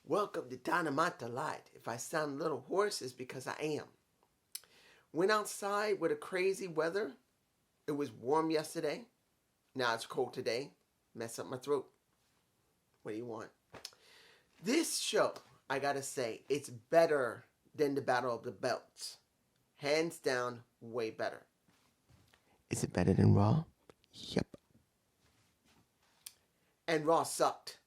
Welcome to Dynamite Delight. If I sound a little hoarse, it's because I am. Went outside with a crazy weather. It was warm yesterday. Now it's cold today. Mess up my throat. What do you want? This show, I gotta say, it's better than the Battle of the Belts. Hands down, way better. Is it better than Raw? Yep. And Raw sucked.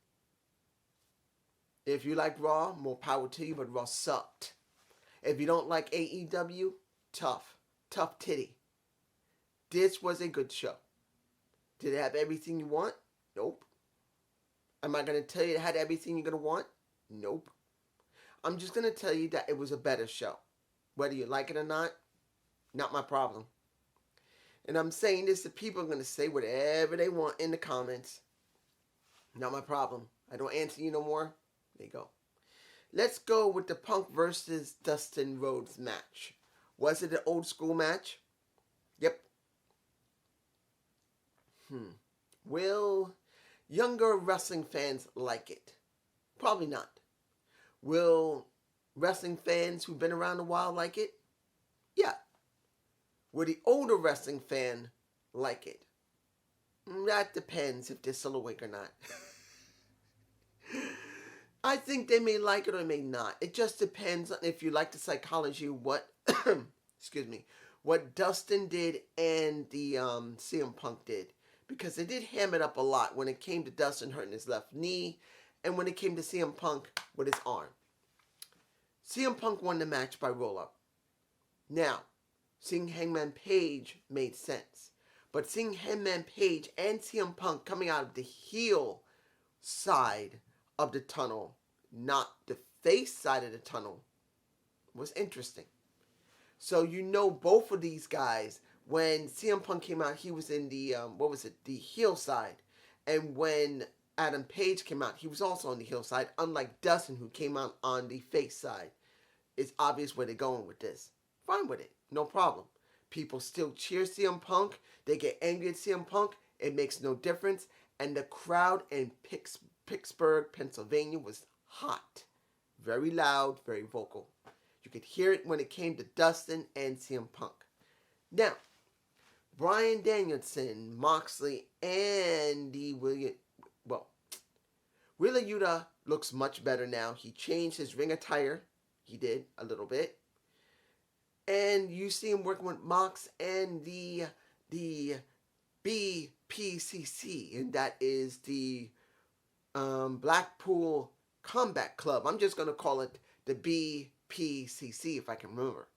If you like Raw, more power to you, but Raw sucked. If you don't like AEW, tough titty. This was a good show. Did it have everything you want? Nope. Am I going to tell you it had everything you're going to want? Nope. I'm just going to tell you that it was a better show. Whether you like it or not my problem. And I'm saying this to people are going to say whatever they want in the comments. Not my problem. I don't answer you no more. There you go. Let's go with the Punk versus Dustin Rhodes match. Was it an old school match? Yep. Will younger wrestling fans like it? Probably not. Will wrestling fans who've been around a while like it? Yeah. Will the older wrestling fan like it? That depends if they're still awake or not. I think they may like it or may not. It just depends on if you like the psychology, what Dustin did and the CM Punk did. Because they did ham it up a lot when it came to Dustin hurting his left knee and when it came to CM Punk with his arm. CM Punk won the match by roll-up. Now, seeing Hangman Page made sense. But seeing Hangman Page and CM Punk coming out of the heel side of the tunnel, not the face side of the tunnel, was interesting. So you know both of these guys, when CM Punk came out, he was in the, the heel side. And when Adam Page came out, he was also on the heel side, unlike Dustin, who came out on the face side. It's obvious where they're going with this. Fine with it. No problem. People still cheer CM Punk. They get angry at CM Punk. It makes no difference. And the crowd in Pittsburgh, Pennsylvania was hot. Very loud, very vocal. You could hear it when it came to Dustin and CM Punk. Now, Bryan Danielson, Moxley, and Wheeler Yuta looks much better now. He changed his ring attire. He did a little bit. And you see him working with Mox and the BPCC, and that is the Blackpool Combat Club. I'm just going to call it the BPCC if I can remember.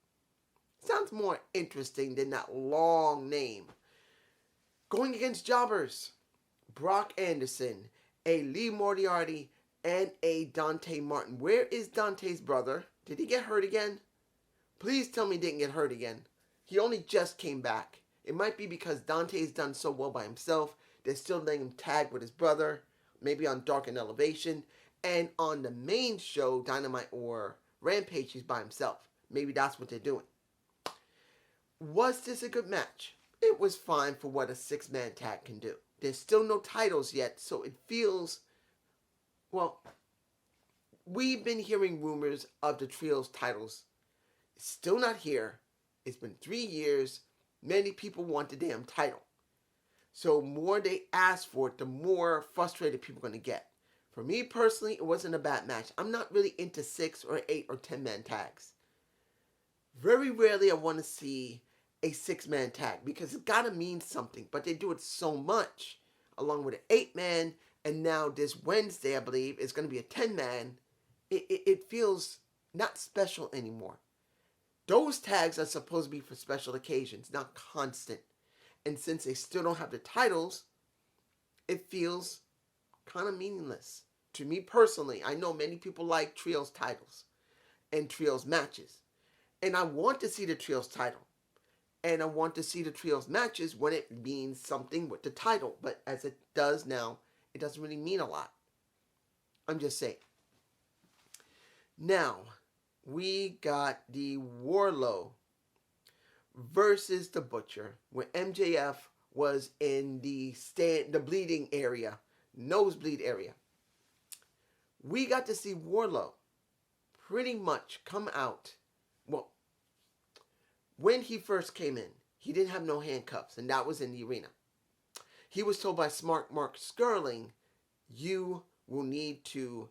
Sounds more interesting than that long name. Going against jobbers, Brock Anderson, a Lee Moriarty, and a Dante Martin. Where is Dante's brother? Did he get hurt again? Please tell me he didn't get hurt again. He only just came back. It might be because Dante's done so well by himself. They're still letting him tag with his brother. Maybe on Dark and Elevation. And on the main show, Dynamite or Rampage, he's by himself. Maybe that's what they're doing. Was this a good match? It was fine for what a 6-man tag can do. There's still no titles yet, so it feels... Well, we've been hearing rumors of the Trios titles. It's still not here. It's been 3 years. Many people want the damn title. So the more they ask for it, the more frustrated people are going to get. For me personally, it wasn't a bad match. I'm not really into 6 or 8 or 10-man tags. Very rarely I want to see a 6-man tag because it's got to mean something. But they do it so much, along with an 8-man, and now this Wednesday, I believe, is going to be a 10-man. It feels not special anymore. Those tags are supposed to be for special occasions, not constant. And since they still don't have the titles, it feels kind of meaningless. To me personally, I know many people like Trios titles and Trios matches. And I want to see the Trios title. And I want to see the Trios matches when it means something with the title. But as it does now, it doesn't really mean a lot. I'm just saying. Now, we got the Warlow versus the Butcher, where MJF was in the bleeding area, nosebleed area. we got to see Warlow pretty much come out. Well, when he first came in, he didn't have no handcuffs, and that was in the arena. He was told by Smart Mark Sterling, you will need to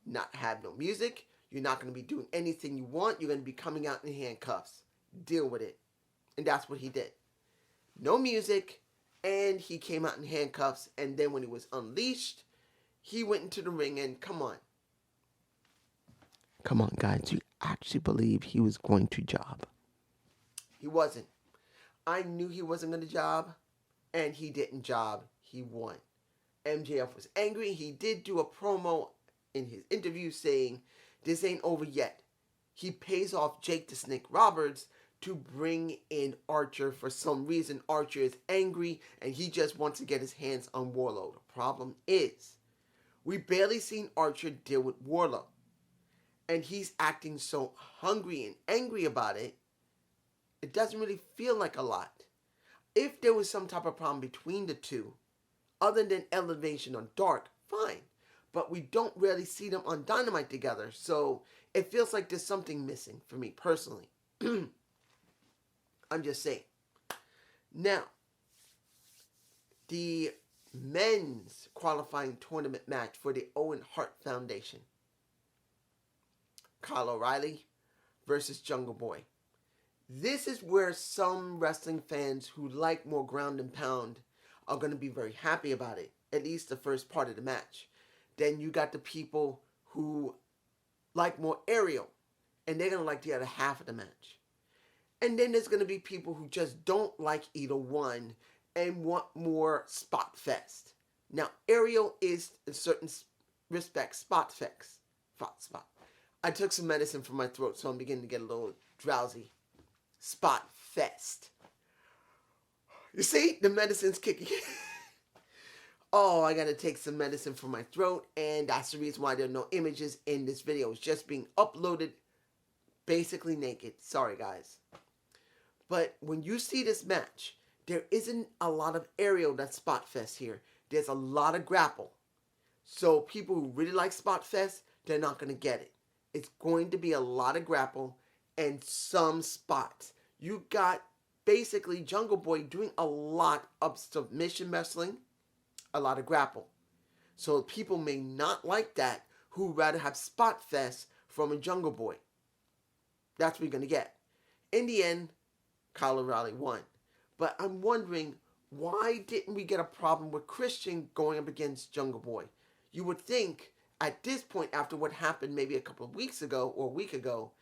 not have no music. You're not going to be doing anything you want. You're going to be coming out in handcuffs. Deal with it. And that's what he did. No music, and he came out in handcuffs, and then when he was unleashed, he went into the ring, and come on. Come on, guys. You actually believe he was going to job? He wasn't. I knew he wasn't going to job, and he didn't job. He won. MJF was angry. He did do a promo in his interview saying, this ain't over yet. He pays off Jake the Snake Roberts to bring in Archer. For some reason, Archer is angry, and he just wants to get his hands on Warlow. The problem is, we barely seen Archer deal with Warlow. And he's acting so hungry and angry about it, it doesn't really feel like a lot. If there was some type of problem between the two, other than elevation on Dark, fine. But we don't really see them on Dynamite together, so it feels like there's something missing for me personally. I'm just saying. Now, the men's qualifying tournament match for the Owen Hart Foundation. Kyle O'Reilly versus Jungle Boy. This is where some wrestling fans who like more ground and pound are going to be very happy about it. At least the first part of the match. Then you got the people who like more aerial, and they're going to like the other half of the match. And then there's going to be people who just don't like either one and want more spot fest. Now, aerial is, in certain respects, spot fest. Spot. I took some medicine for my throat, so I'm beginning to get a little drowsy. Spot fest. You see, the medicine's kicking. Oh, I gotta take some medicine for my throat, and that's the reason why there are no images in this video. It's just being uploaded basically naked. Sorry, guys. But when you see this match, there isn't a lot of aerial that's spot fest here. There's a lot of grapple. So people who really like spot fest, they're not gonna get it. It's going to be a lot of grapple and some spots. You got basically Jungle Boy doing a lot of submission wrestling, a lot of grapple. So people may not like that who rather have spot fest from a Jungle Boy. That's what you're going to get. In the end, Kyle O'Reilly won. But I'm wondering, why didn't we get a problem with Christian going up against Jungle Boy? You would think at this point, after what happened maybe a couple of weeks ago or a week ago,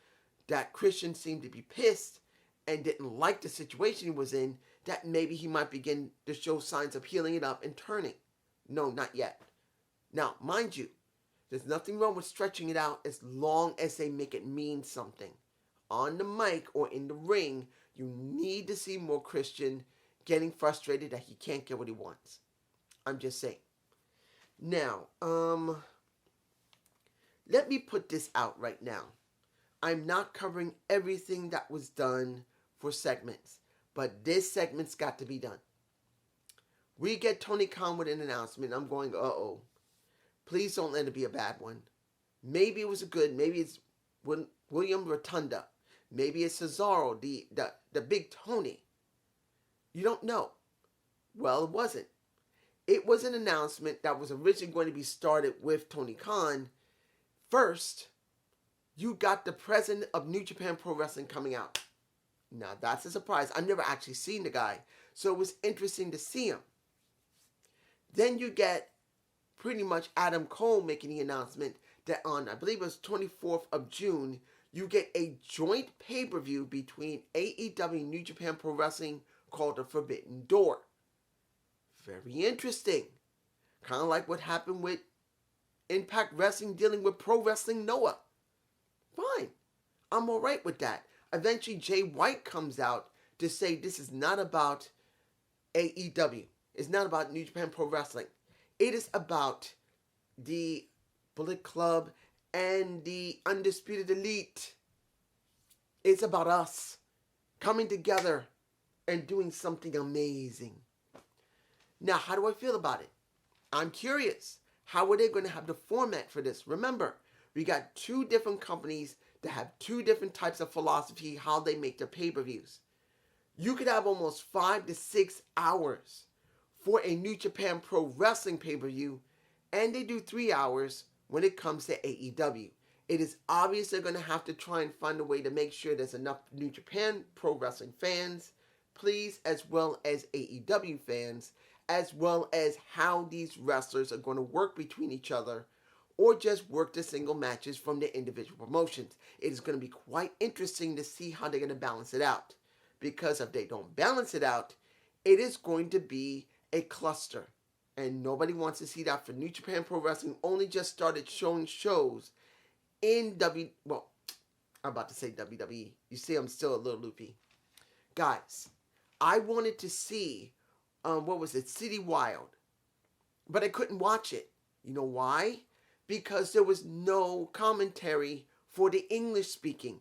that Christian seemed to be pissed and didn't like the situation he was in, that maybe he might begin to show signs of healing it up and turning. No, not yet. Now, mind you, there's nothing wrong with stretching it out as long as they make it mean something. On the mic or in the ring, you need to see more Christian getting frustrated that he can't get what he wants. I'm just saying. Now, let me put this out right now. I'm not covering everything that was done for segments, but this segment's got to be done. We get Tony Khan with an announcement. I'm going, uh-oh. Please don't let it be a bad one. Maybe it was a good, maybe it's William Rotunda. Maybe it's Cesaro, the big Tony. You don't know. Well, it wasn't. It was an announcement that was originally going to be started with Tony Khan. First, you got the president of New Japan Pro Wrestling coming out. Now, that's a surprise. I've never actually seen the guy, so it was interesting to see him. Then you get pretty much Adam Cole making the announcement that on, I believe it was 24th of June, you get a joint pay-per-view between AEW New Japan Pro Wrestling called The Forbidden Door. Very interesting. Kind of like what happened with Impact Wrestling dealing with Pro Wrestling Noah. Fine. I'm alright with that. Eventually, Jay White comes out to say this is not about AEW. It's not about New Japan Pro Wrestling. It is about the Bullet Club and the Undisputed Elite. It's about us coming together and doing something amazing. Now, how do I feel about it? I'm curious. How are they going to have the format for this? Remember, we got two different companies that have two different types of philosophy, how they make their pay-per-views. You could have almost 5 to 6 hours for a New Japan Pro Wrestling pay-per-view, and they do 3 hours when it comes to AEW. It is obvious they're going to have to try and find a way to make sure there's enough New Japan Pro Wrestling fans, please, as well as AEW fans, as well as how these wrestlers are going to work between each other, or just work the single matches from their individual promotions. It is going to be quite interesting to see how they're going to balance it out. Because if they don't balance it out, it is going to be a cluster. And nobody wants to see that. For New Japan Pro Wrestling only just started showing shows in I'm about to say WWE. You see, I'm still a little loopy. Guys, I wanted to see, City Wild. But I couldn't watch it. You know why? Because there was no commentary for the English speaking.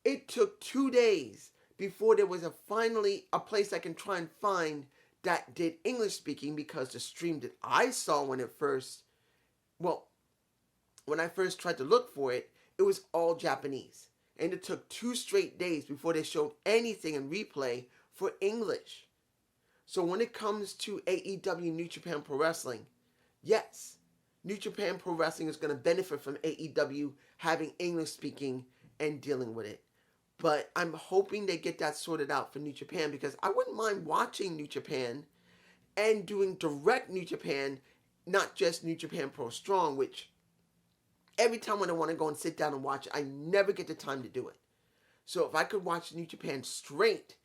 It took 2 days before there was finally a place I can try and find that did English speaking, because the stream that I saw when I first tried to look for it, it was all Japanese. And it took 2 straight days before they showed anything in replay for English. So when it comes to AEW New Japan Pro Wrestling, yes, New Japan Pro Wrestling is going to benefit from AEW having English speaking and dealing with it. But I'm hoping they get that sorted out for New Japan, because I wouldn't mind watching New Japan and doing direct New Japan, not just New Japan Pro Strong, which every time when I want to go and sit down and watch it, I never get the time to do it. So if I could watch New Japan straight,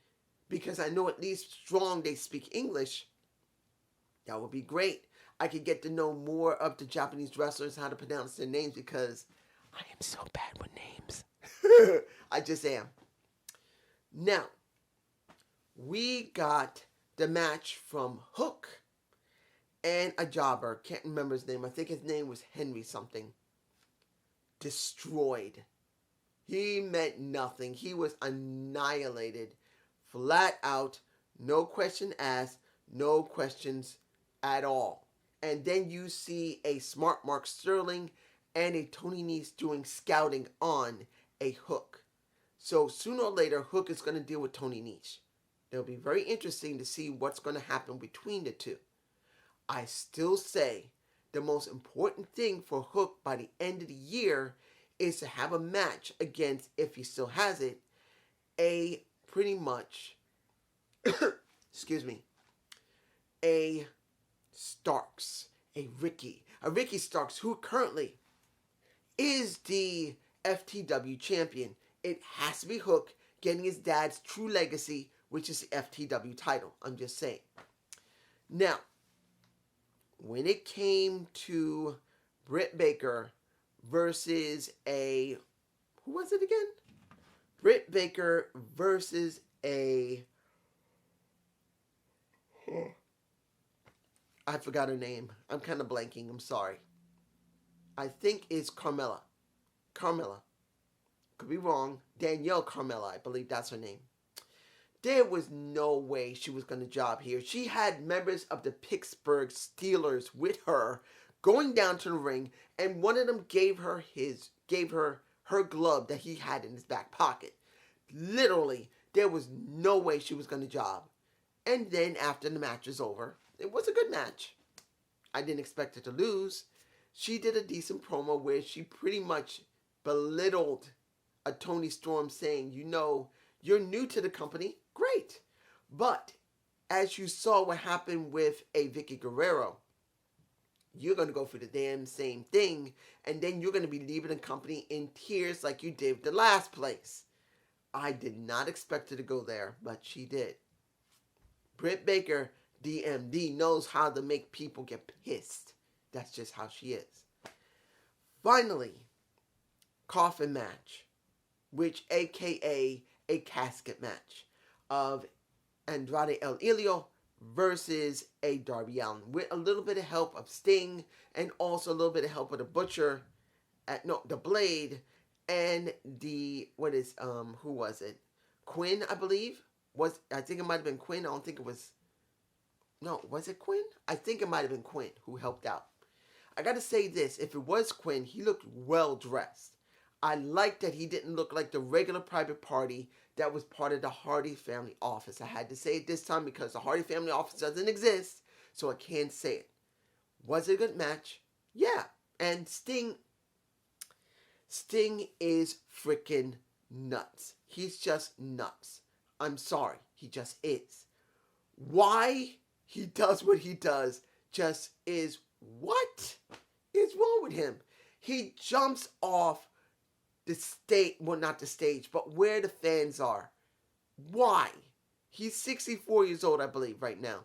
because I know at least Strong they speak English, that would be great. I could get to know more of the Japanese wrestlers, how to pronounce their names, because I am so bad with names. I just am. Now, we got the match from Hook and a jobber. Can't remember his name. I think his name was Henry something. Destroyed. He meant nothing. He was annihilated. Flat out. No question asked. No questions at all. And then you see a smart Mark Sterling and a Tony Nese doing scouting on a Hook. So sooner or later, Hook is going to deal with Tony Nese. It'll be very interesting to see what's going to happen between the two. I still say the most important thing for Hook by the end of the year is to have a match against, if he still has it, a pretty much, a Starks, a Ricky Starks, who currently is the FTW champion. It has to be Hook getting his dad's true legacy, which is the FTW title. I'm just saying. Now, when it came to Britt Baker versus who was it again? Britt Baker versus I forgot her name. I'm kind of blanking. I'm sorry. I think it's Carmella. Could be wrong. Danielle Carmella, I believe that's her name. There was no way she was going to job here. She had members of the Pittsburgh Steelers with her going down to the ring, and one of them gave her her glove that he had in his back pocket. Literally, there was no way she was going to job. And then after the match was over, it was a good match. I didn't expect her to lose. She did a decent promo where she pretty much belittled a Tony Storm, saying, you're new to the company. Great. But as you saw what happened with a Vicky Guerrero, you're going to go for the damn same thing, and then you're going to be leaving the company in tears like you did the last place. I did not expect her to go there, but she did. Britt Baker, DMD, knows how to make people get pissed. That's just how she is. Finally, Coffin Match, which aka a casket match of Andrade El Idolo versus a Darby Allin, with a little bit of help of Sting and also a little bit of help of the Butcher, the Blade, and who was it? Quinn, I believe. I think it might have been Quinn. Was it Quinn? I think it might have been Quinn who helped out. I gotta say this, if it was Quinn, he looked well dressed. I like that he didn't look like the regular private party that was part of the Hardy family office. I had to say it this time because the Hardy family office doesn't exist, so I can't say it. Was it a good match? Yeah. And Sting is freaking nuts. He's just nuts. I'm sorry. He just is. Why he does what he does just is, what is wrong with him? He jumps off the stage, well, not the stage, but where the fans are. Why? He's 64 years old, I believe, right now.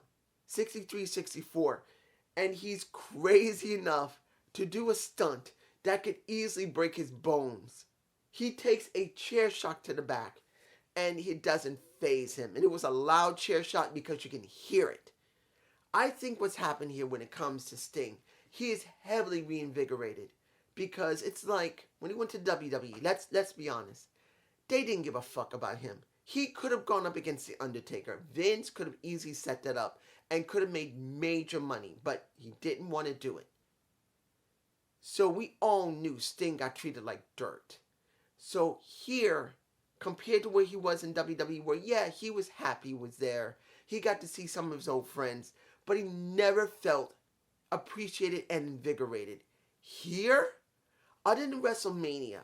63, 64. And he's crazy enough to do a stunt that could easily break his bones. He takes a chair shot to the back, and it doesn't faze him. And it was a loud chair shot because you can hear it. I think what's happened here when it comes to Sting, he is heavily reinvigorated. Because it's like, when he went to WWE, let's be honest, they didn't give a fuck about him. He could have gone up against The Undertaker. Vince could have easily set that up and could have made major money, but he didn't want to do it. So we all knew Sting got treated like dirt. So here, compared to where he was in WWE, where yeah, he was happy he was there. He got to see some of his old friends, but he never felt appreciated and invigorated. Here, other than WrestleMania,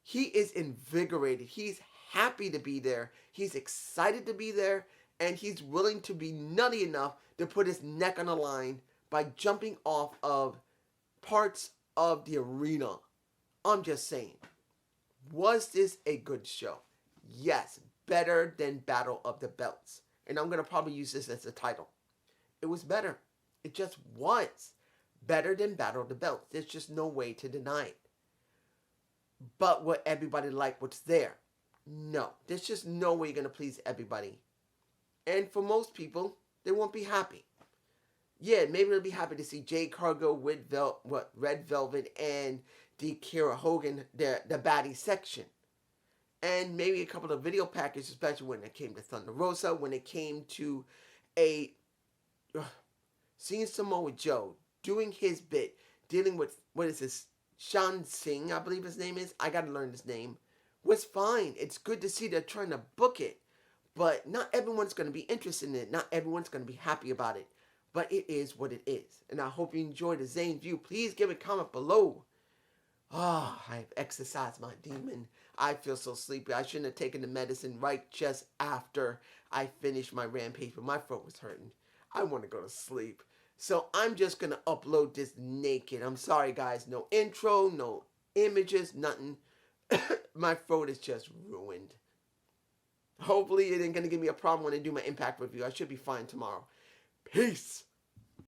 he is invigorated. He's happy to be there. He's excited to be there. And he's willing to be nutty enough to put his neck on the line by jumping off of parts of the arena. I'm just saying. Was this a good show? Yes. Better than Battle of the Belts. And I'm going to probably use this as a title. It was better. It just was. Better than Battle of the Belts. There's just no way to deny it. But will everybody like what's there? No. There's just no way you're going to please everybody. And for most people, they won't be happy. Yeah, maybe they'll be happy to see Jade Cargill with Red Velvet and the Kiera Hogan, the baddie section. And maybe a couple of video packages, especially when it came to Thunder Rosa, when it came to seeing Samoa Joe doing his bit, dealing with, what is this, Shan Singh, I believe his name is. I gotta learn his name. Was fine. It's good to see they're trying to book it. But not everyone's going to be interested in it. Not everyone's going to be happy about it. But it is what it is. And I hope you enjoyed the Zane View. Please give a comment below. I've exercised my demon. I feel so sleepy. I shouldn't have taken the medicine right just after I finished my rampage. But my throat was hurting. I want to go to sleep. So I'm just going to upload this naked. I'm sorry, guys. No intro, no images, nothing. My throat is just ruined. Hopefully it ain't going to give me a problem when I do my Impact review. I should be fine tomorrow. Peace.